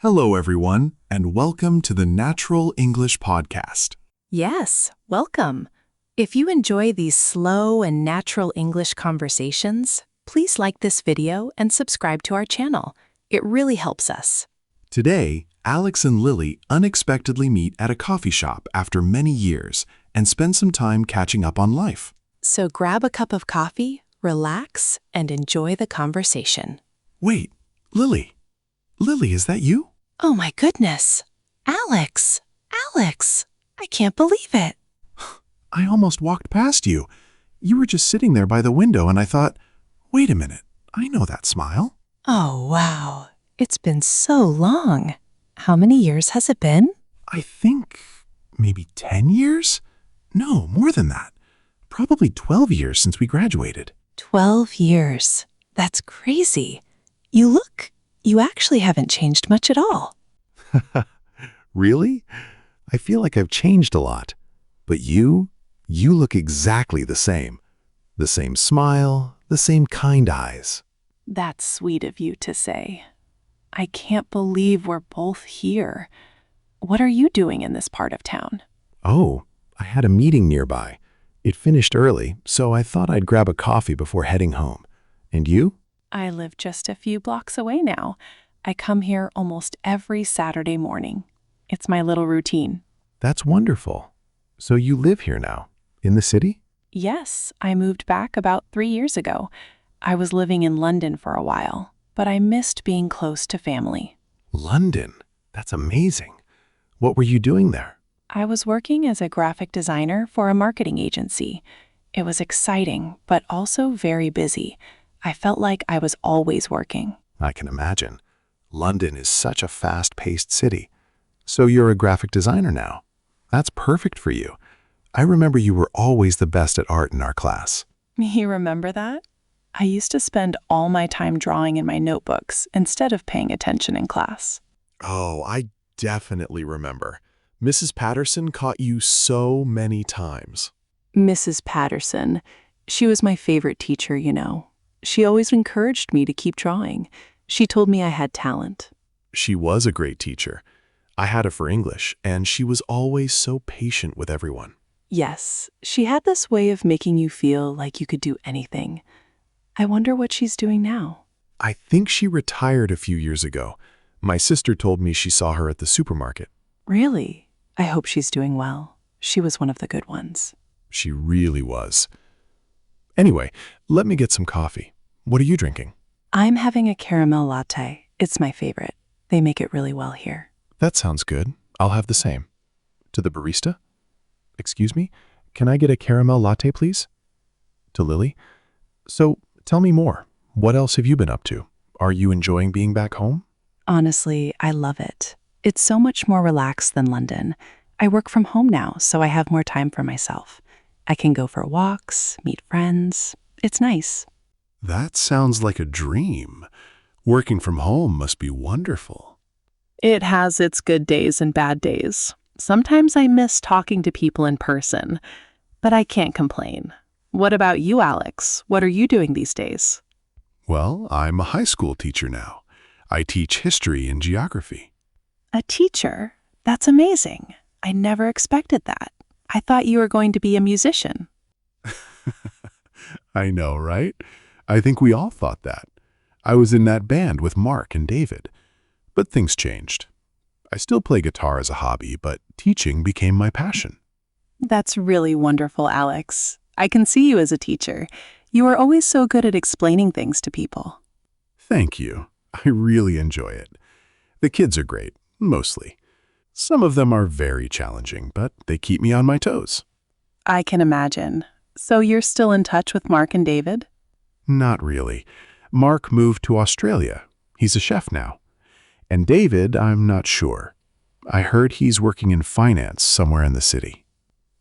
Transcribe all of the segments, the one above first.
Hello, everyone, and welcome to the Natural English Podcast. Yes, welcome. If you enjoy these slow and natural English conversations, please like this video and subscribe to our channel. It really helps us. Today, Alex and Lily unexpectedly meet at a coffee shop after many years and spend some time catching up on life. So grab a cup of coffee, relax, and enjoy the conversation. Wait, Lily. Lily, is that you? Oh my goodness. Alex! I can't believe it. I almost walked past you. You were just sitting there by the window and I thought, wait a minute, I know that smile. Oh, wow. It's been so long. How many years has it been? I think maybe 10 years? No, more than that. Probably 12 years since we graduated. 12 years. That's crazy. You actually haven't changed much at all. Really? I feel like I've changed a lot. But you look exactly the same. The same smile, the same kind eyes. That's sweet of you to say. I can't believe we're both here. What are you doing in this part of town? Oh, I had a meeting nearby. It finished early, so I thought I'd grab a coffee before heading home. And you? I live just a few blocks away now. I come here almost every Saturday morning. It's my little routine. That's wonderful. So you live here now, in the city? Yes, I moved back about 3 years ago. I was living in London for a while, but I missed being close to family. London? That's amazing. What were you doing there? I was working as a graphic designer for a marketing agency. It was exciting, but also very busy. I felt like I was always working. I can imagine. London is such a fast-paced city. So you're a graphic designer now. That's perfect for you. I remember you were always the best at art in our class. You remember that? I used to spend all my time drawing in my notebooks instead of paying attention in class. Oh, I definitely remember. Mrs. Patterson caught you so many times. Mrs. Patterson. She was my favorite teacher, you know. She always encouraged me to keep drawing. She told me I had talent. She was a great teacher. I had her for English, and she was always so patient with everyone. Yes, she had this way of making you feel like you could do anything. I wonder what she's doing now. I think she retired a few years ago. My sister told me she saw her at the supermarket. Really? I hope she's doing well. She was one of the good ones. She really was. Anyway, let me get some coffee. What are you drinking? I'm having a caramel latte. It's my favorite. They make it really well here. That sounds good. I'll have the same. To the barista? Excuse me, can I get a caramel latte, please? To Lily? So, tell me more. What else have you been up to? Are you enjoying being back home? Honestly, I love it. It's so much more relaxed than London. I work from home now, so I have more time for myself. I can go for walks, meet friends. It's nice. That sounds like a dream. Working from home must be wonderful. It has its good days and bad days. Sometimes I miss talking to people in person, but I can't complain. What about you, Alex? What are you doing these days? Well, I'm a high school teacher now. I teach history and geography. A teacher? That's amazing. I never expected that. I thought you were going to be a musician. I know, right? I think we all thought that. I was in that band with Mark and David. But things changed. I still play guitar as a hobby, but teaching became my passion. That's really wonderful, Alex. I can see you as a teacher. You are always so good at explaining things to people. Thank you. I really enjoy it. The kids are great, mostly. Some of them are very challenging, but they keep me on my toes. I can imagine. So you're still in touch with Mark and David? Not really. Mark moved to Australia. He's a chef now. And David, I'm not sure. I heard he's working in finance somewhere in the city.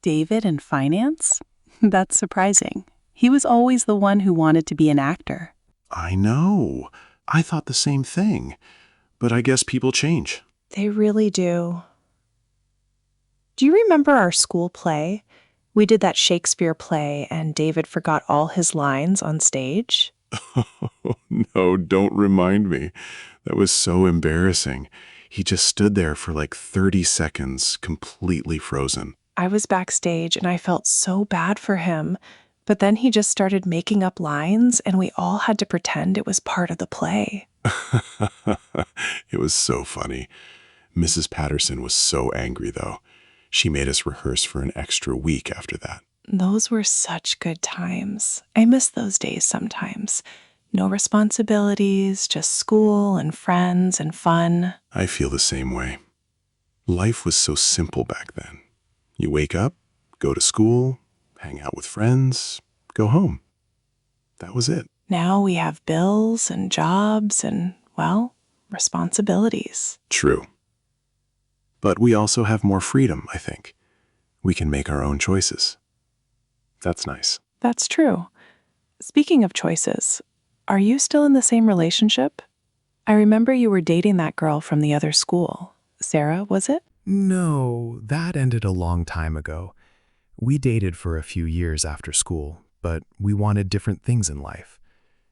David in finance? That's surprising. He was always the one who wanted to be an actor. I know. I thought the same thing. But I guess people change. They really do. Do you remember our school play? We did that Shakespeare play and David forgot all his lines on stage. Oh, no, don't remind me. That was so embarrassing. He just stood there for like 30 seconds, completely frozen. I was backstage and I felt so bad for him. But then he just started making up lines, and we all had to pretend it was part of the play. It was so funny. Mrs. Patterson was so angry, though. She made us rehearse for an extra week after that. Those were such good times. I miss those days sometimes. No responsibilities, just school and friends and fun. I feel the same way. Life was so simple back then. You wake up, go to school, hang out with friends, go home. That was it. Now we have bills and jobs and, well, responsibilities. True. But we also have more freedom, I think. We can make our own choices. That's nice. That's true. Speaking of choices, are you still in the same relationship? I remember you were dating that girl from the other school. Sarah, was it? No, that ended a long time ago. We dated for a few years after school, but we wanted different things in life.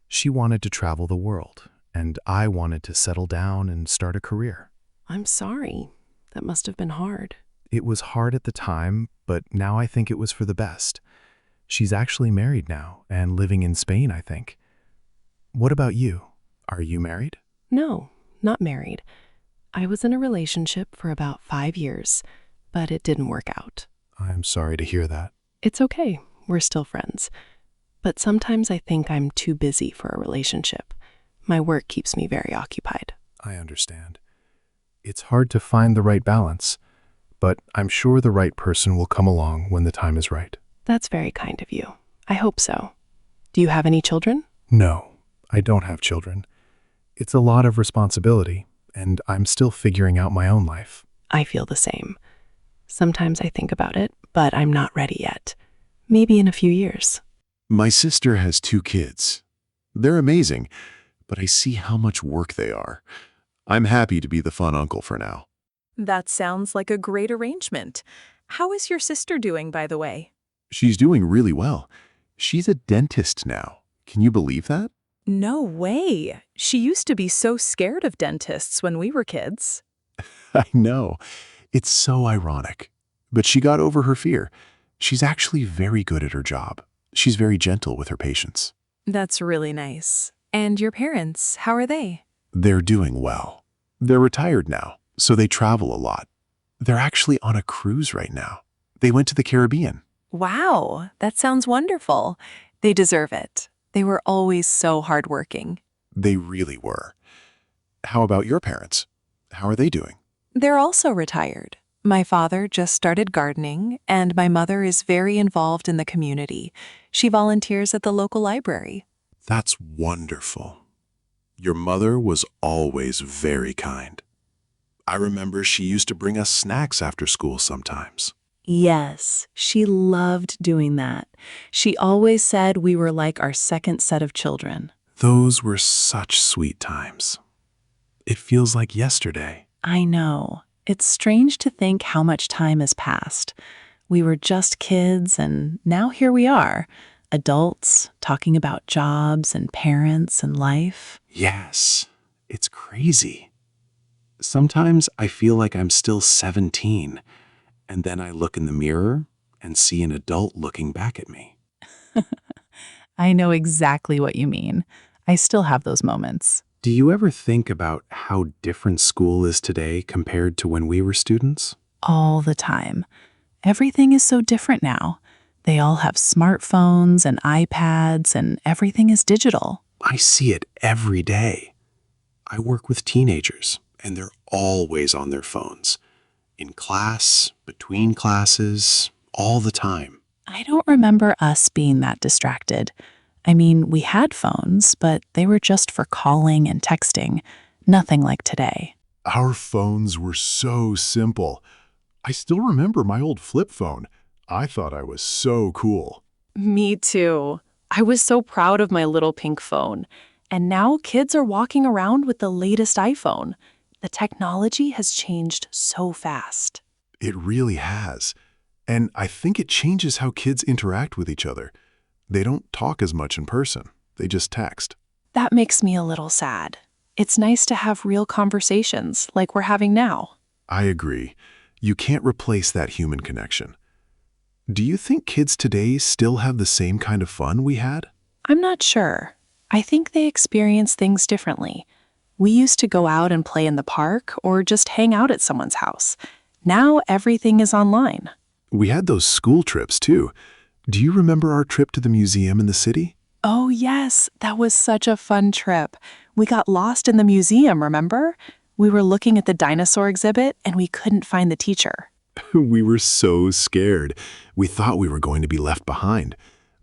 She wanted to travel the world, and I wanted to settle down and start a career. I'm sorry. That must have been hard. It was hard at the time, but now I think it was for the best. She's actually married now and living in Spain, I think. What about you? Are you married? No, not married. I was in a relationship for about 5 years, but it didn't work out. I'm sorry to hear that. It's okay. We're still friends. But sometimes I think I'm too busy for a relationship. My work keeps me very occupied. I understand. It's hard to find the right balance, but I'm sure the right person will come along when the time is right. That's very kind of you. I hope so. Do you have any children? No, I don't have children. It's a lot of responsibility, and I'm still figuring out my own life. I feel the same. Sometimes I think about it, but I'm not ready yet. Maybe in a few years. My sister has 2 kids. They're amazing, but I see how much work they are. I'm happy to be the fun uncle for now. That sounds like a great arrangement. How is your sister doing, by the way? She's doing really well. She's a dentist now. Can you believe that? No way. She used to be so scared of dentists when we were kids. I know. It's so ironic. But she got over her fear. She's actually very good at her job. She's very gentle with her patients. That's really nice. And your parents, how are they? They're doing well. They're retired now, so they travel a lot. They're actually on a cruise right now. They went to the Caribbean. Wow, that sounds wonderful. They deserve it. They were always so hardworking. They really were. How about your parents? How are they doing? They're also retired. My father just started gardening, and my mother is very involved in the community. She volunteers at the local library. That's wonderful. Your mother was always very kind. I remember she used to bring us snacks after school sometimes. Yes, she loved doing that. She always said we were like our second set of children. Those were such sweet times. It feels like yesterday. I know. It's strange to think how much time has passed. We were just kids, and now here we are, adults talking about jobs and parents and life. Yes, it's crazy. Sometimes I feel like I'm still 17, and then I look in the mirror and see an adult looking back at me. I know exactly what you mean. I still have those moments. Do you ever think about how different school is today compared to when we were students? All the time. Everything is so different now. They all have smartphones and iPads, and everything is digital. I see it every day. I work with teenagers, and they're always on their phones. In class, between classes, all the time. I don't remember us being that distracted. I mean, we had phones, but they were just for calling and texting. Nothing like today. Our phones were so simple. I still remember my old flip phone. I thought I was so cool. Me too. I was so proud of my little pink phone. And now kids are walking around with the latest iPhone. The technology has changed so fast. It really has. And I think it changes how kids interact with each other. They don't talk as much in person. They just text. That makes me a little sad. It's nice to have real conversations like we're having now. I agree. You can't replace that human connection. Do you think kids today still have the same kind of fun we had? I'm not sure. I think they experience things differently. We used to go out and play in the park or just hang out at someone's house. Now everything is online. We had those school trips too. Do you remember our trip to the museum in the city? Oh, yes, that was such a fun trip. We got lost in the museum, remember? We were looking at the dinosaur exhibit and we couldn't find the teacher. We were so scared. We thought we were going to be left behind,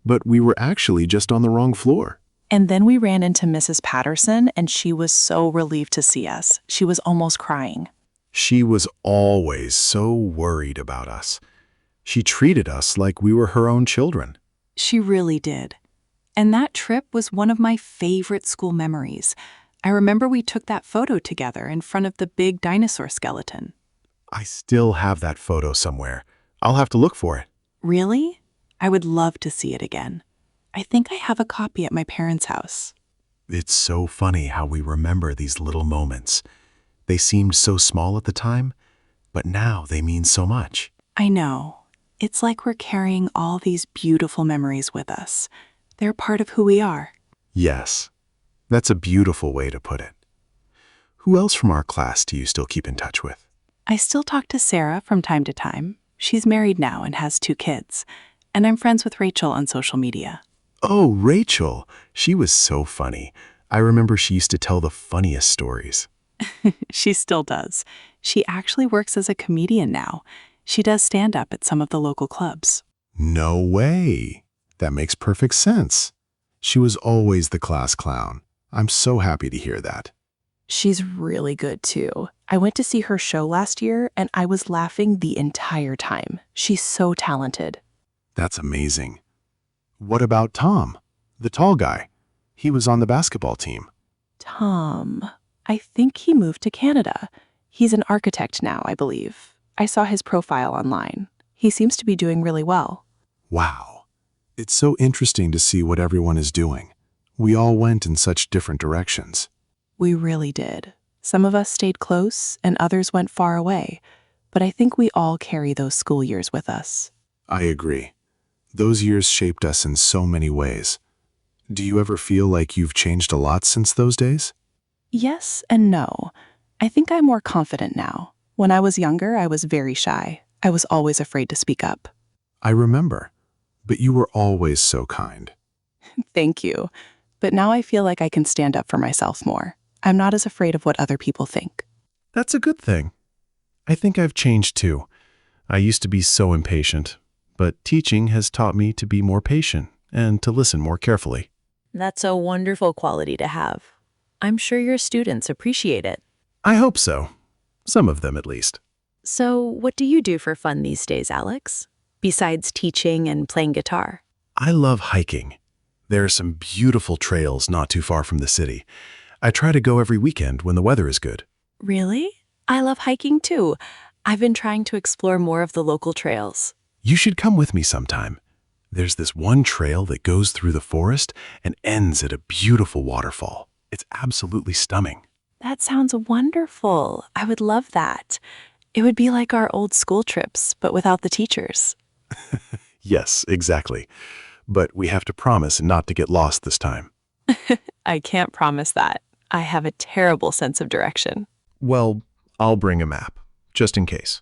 but we were actually just on the wrong floor. And then we ran into Mrs. Patterson and she was so relieved to see us. She was almost crying. She was always so worried about us. She treated us like we were her own children. She really did. And that trip was one of my favorite school memories. I remember we took that photo together in front of the big dinosaur skeleton. I still have that photo somewhere. I'll have to look for it. Really? I would love to see it again. I think I have a copy at my parents' house. It's so funny how we remember these little moments. They seemed so small at the time, but now they mean so much. I know. It's like we're carrying all these beautiful memories with us. They're part of who we are. Yes, that's a beautiful way to put it. Who else from our class do you still keep in touch with? I still talk to Sarah from time to time. She's married now and has 2 kids. And I'm friends with Rachel on social media. Oh, Rachel. She was so funny. I remember she used to tell the funniest stories. She still does. She actually works as a comedian now. She does stand-up at some of the local clubs. No way. That makes perfect sense. She was always the class clown. I'm so happy to hear that. She's really good too. I went to see her show last year and I was laughing the entire time. She's so talented. That's amazing. What about Tom, the tall guy? He was on the basketball team. Tom, I think he moved to Canada. He's an architect now, I believe. I saw his profile online. He seems to be doing really well. Wow. It's so interesting to see what everyone is doing. We all went in such different directions. We really did. Some of us stayed close and others went far away, but I think we all carry those school years with us. I agree. Those years shaped us in so many ways. Do you ever feel like you've changed a lot since those days? Yes and no. I think I'm more confident now. When I was younger, I was very shy. I was always afraid to speak up. I remember, but you were always so kind. Thank you. But now I feel like I can stand up for myself more. I'm not as afraid of what other people think. That's a good thing. I think I've changed too. I used to be so impatient, but teaching has taught me to be more patient and to listen more carefully. That's a wonderful quality to have. I'm sure your students appreciate it. I hope so. Some of them, at least. So, what do you do for fun these days, Alex? Besides teaching and playing guitar? I love hiking. There are some beautiful trails not too far from the city. I try to go every weekend when the weather is good. Really? I love hiking too. I've been trying to explore more of the local trails. You should come with me sometime. There's this one trail that goes through the forest and ends at a beautiful waterfall. It's absolutely stunning. That sounds wonderful. I would love that. It would be like our old school trips, but without the teachers. Yes, exactly. But we have to promise not to get lost this time. I can't promise that. I have a terrible sense of direction. Well, I'll bring a map, just in case.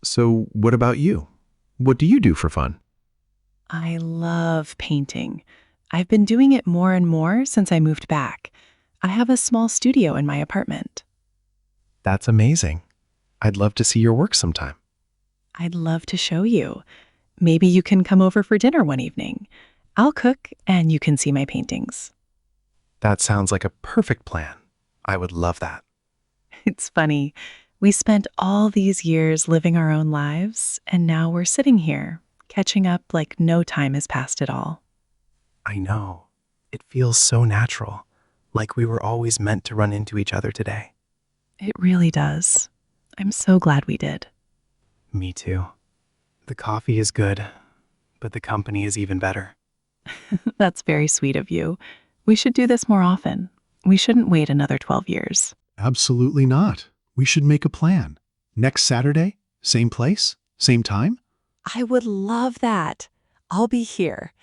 So, what about you? What do you do for fun? I love painting. I've been doing it more and more since I moved back. I have a small studio in my apartment. That's amazing. I'd love to see your work sometime. I'd love to show you. Maybe you can come over for dinner one evening. I'll cook and you can see my paintings. That sounds like a perfect plan. I would love that. It's funny. We spent all these years living our own lives, and now we're sitting here, catching up like no time has passed at all. I know. It feels so natural, like we were always meant to run into each other today. It really does. I'm so glad we did. Me too. The coffee is good, but the company is even better. That's very sweet of you. We should do this more often. We shouldn't wait another 12 years. Absolutely not. We should make a plan. Next Saturday, same place, same time? I would love that. I'll be here.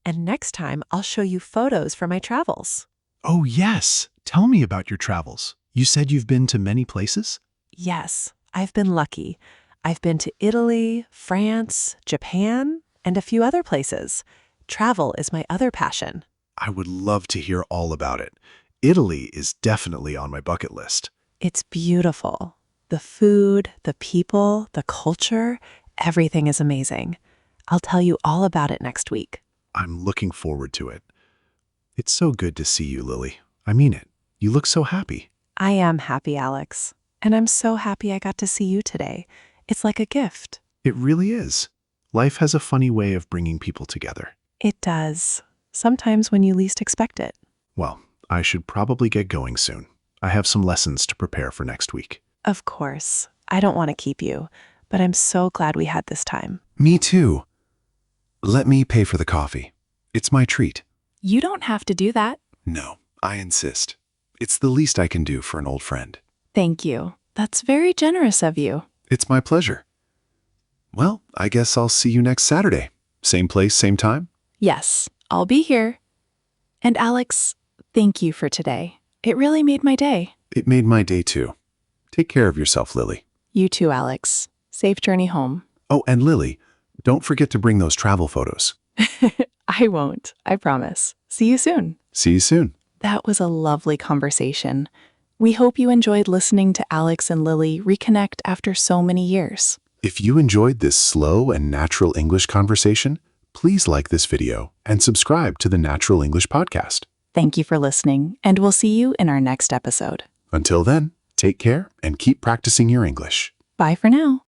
And next time, I'll show you photos from my travels. Oh, yes. Tell me about your travels. You said you've been to many places? Yes, I've been lucky. I've been to Italy, France, Japan, and a few other places. Travel is my other passion. I would love to hear all about it. Italy is definitely on my bucket list. It's beautiful. The food, the people, the culture, everything is amazing. I'll tell you all about it next week. I'm looking forward to it. It's so good to see you, Lily. I mean it. You look so happy. I am happy, Alex. And I'm so happy I got to see you today. It's like a gift. It really is. Life has a funny way of bringing people together. It does. Sometimes when you least expect it. Well, I should probably get going soon. I have some lessons to prepare for next week. Of course. I don't want to keep you, but I'm so glad we had this time. Me too. Let me pay for the coffee. It's my treat. You don't have to do that. No, I insist. It's the least I can do for an old friend. Thank you. That's very generous of you. It's my pleasure. Well, I guess I'll see you next Saturday. Same place, same time? Yes, I'll be here. And Alex, thank you for today. It really made my day. It made my day too. Take care of yourself, Lily. You too, Alex. Safe journey home. Oh, and Lily, don't forget to bring those travel photos. I won't, I promise. See you soon. See you soon. That was a lovely conversation. We hope you enjoyed listening to Alex and Lily reconnect after so many years. If you enjoyed this slow and natural English conversation, please like this video and subscribe to the Natural English Podcast. Thank you for listening, and we'll see you in our next episode. Until then, take care and keep practicing your English. Bye for now.